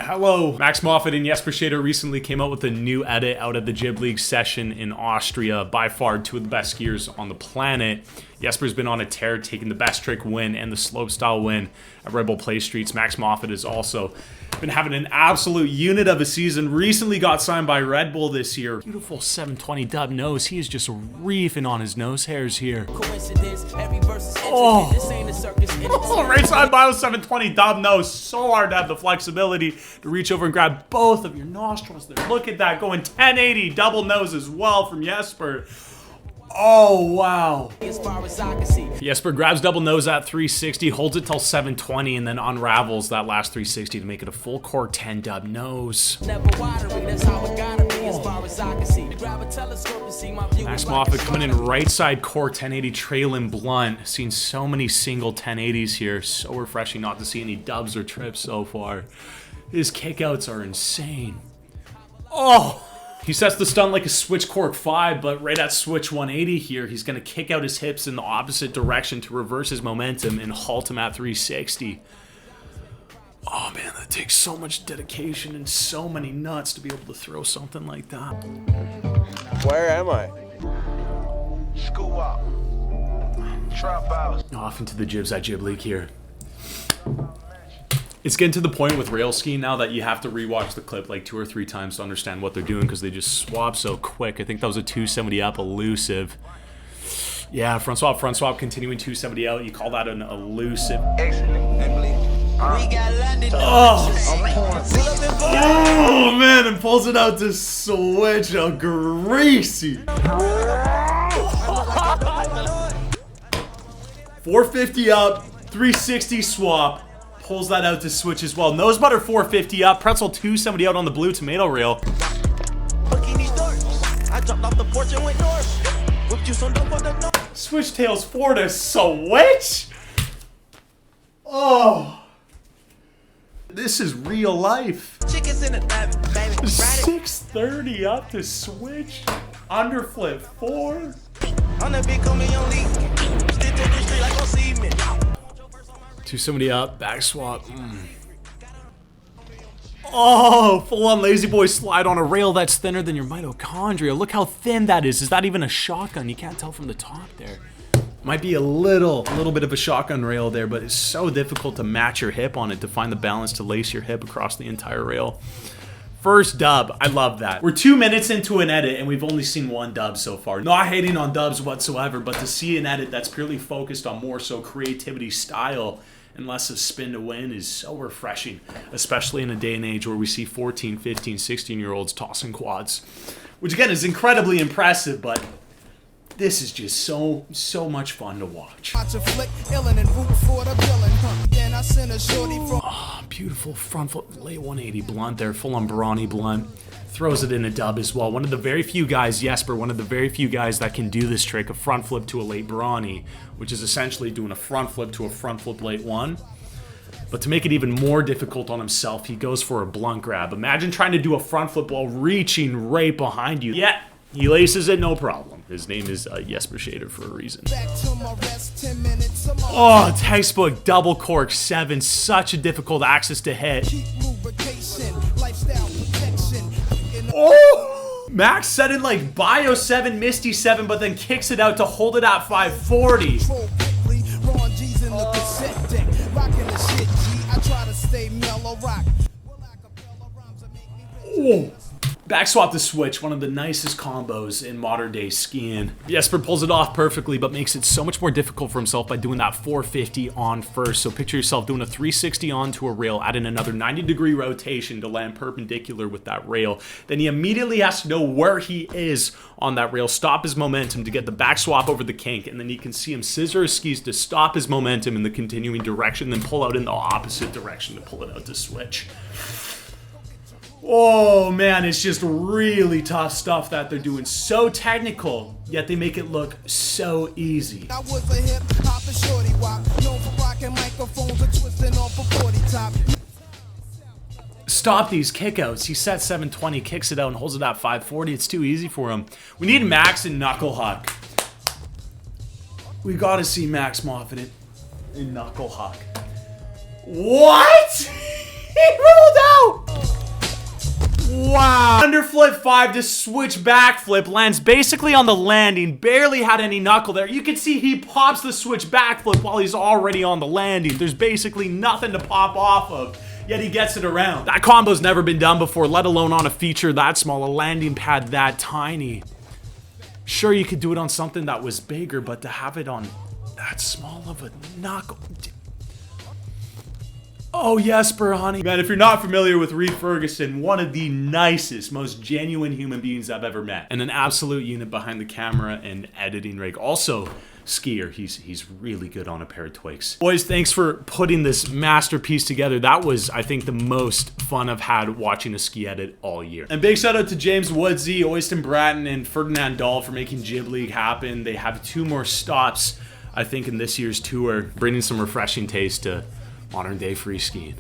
Hello. Max Moffat and Jesper Tjäder recently came out with a new edit out of the Jib League session in Austria. By far, two of the best skiers on the planet. Jesper's been on a tear, taking the best trick win and the slopestyle win at Red Bull Play Streets. Max Moffat has also been having an absolute unit of a season. Recently got signed by Red Bull this year. Beautiful 720 dub nose. He is just reefing on his nose hairs here. Oh, right side bio 720 dub nose. So hard to have the flexibility to reach over and grab both of your nostrils there. Look at that, going 1080 double nose as well from Jesper. Oh, wow. Jesper grabs double nose at 360, holds it till 720, and then unravels that last 360 to make it a full core 10 dub nose. Max Moffat coming in right side core 1080 trailing blunt. Seen so many single 1080s here. So refreshing not to see any dubs or trips so far. His kickouts are insane. Oh! He sets the stunt like a switch cork 5, but right at switch 180 here, he's going to kick out his hips in the opposite direction to reverse his momentum and halt him at 360. Oh man, that takes so much dedication and so many nuts to be able to throw something like that. Where am I? School out. Trap out. Off into the jibs at Jib League here. It's getting to the point with rail skiing now that you have to rewatch the clip like 2 or 3 times to understand what they're doing because they just swap so quick. I think that was a 270 up elusive. Yeah, front swap, continuing 270 out. You call that an elusive. Excellent. Oh man, and pulls it out to switch a greasy. 450 up, 360 swap. Pulls that out to switch as well. Nose butter 450 up, pretzel 270 out on the blue tomato rail. Switch tails 4 to switch. Oh, this is real life. 630 up to switch. Underflip 4. 270 up, back swap. Oh, full on lazy boy slide on a rail that's thinner than your mitochondria. Look how thin that is. Is that even a shotgun? You can't tell from the top there. Might be a little bit of a shotgun rail there, but it's so difficult to match your hip on it to find the balance to lace your hip across the entire rail. First dub, I love that. We're 2 minutes into an edit and we've only seen 1 dub so far. Not hating on dubs whatsoever, but to see an edit that's purely focused on more so creativity style and less of spin to win is so refreshing, especially in a day and age where we see 14, 15, 16-year-olds tossing quads, which again is incredibly impressive, but this is just so much fun to watch. Oh, beautiful front foot, late 180 blunt there, full on brawny blunt. Throws it in a dub as well. One of the very few guys, Jesper, one of the very few guys that can do this trick, a front flip to a late brawny, which is essentially doing a front flip to a front flip late 1. But to make it even more difficult on himself, he goes for a blunt grab. Imagine trying to do a front flip while reaching right behind you. Yeah, he laces it, no problem. His name is Jesper Tjäder for a reason. Oh, textbook double cork 7. Such a difficult axis to hit. Oh! Max set in like Bio 7, Misty 7, but then kicks it out to hold it at 540. Oh. Back swap to switch, one of the nicest combos in modern day skiing. Jesper pulls it off perfectly, but makes it so much more difficult for himself by doing that 450 on first. So picture yourself doing a 360 onto a rail, adding another 90-degree rotation to land perpendicular with that rail. Then he immediately has to know where he is on that rail, stop his momentum to get the back swap over the kink, and then you can see him scissor his skis to stop his momentum in the continuing direction, then pull out in the opposite direction to pull it out to switch. Oh man, it's just really tough stuff that they're doing. So technical, yet they make it look so easy. Stop these kickouts. He sets 720, kicks it out, and holds it at 540. It's too easy for him. We need Max and Knuckle Huck. We gotta see Max Moffat in Knuckle Huck. What? He rolled out! flip 5 to switch backflip, lands basically on the landing, barely had any knuckle there. You can see he pops the switch backflip while he's already on the landing. There's basically nothing to pop off of, yet he gets it around. That combo's never been done before, let alone on a feature that small, a landing pad that tiny. Sure, you could do it on something that was bigger, but to have it on that small of a knuckle... Oh, Jesper, honey. Man, if you're not familiar with Reid Ferguson, one of the nicest, most genuine human beings I've ever met. And an absolute unit behind the camera and editing rig. Also, skier. He's really good on a pair of twigs. Boys, thanks for putting this masterpiece together. That was, I think, the most fun I've had watching a ski edit all year. And big shout out to James Woodsy, Oysten Bratton, and Ferdinand Dahl for making Jib League happen. They have 2 more stops, I think, in this year's tour, bringing some refreshing taste to modern day free skiing.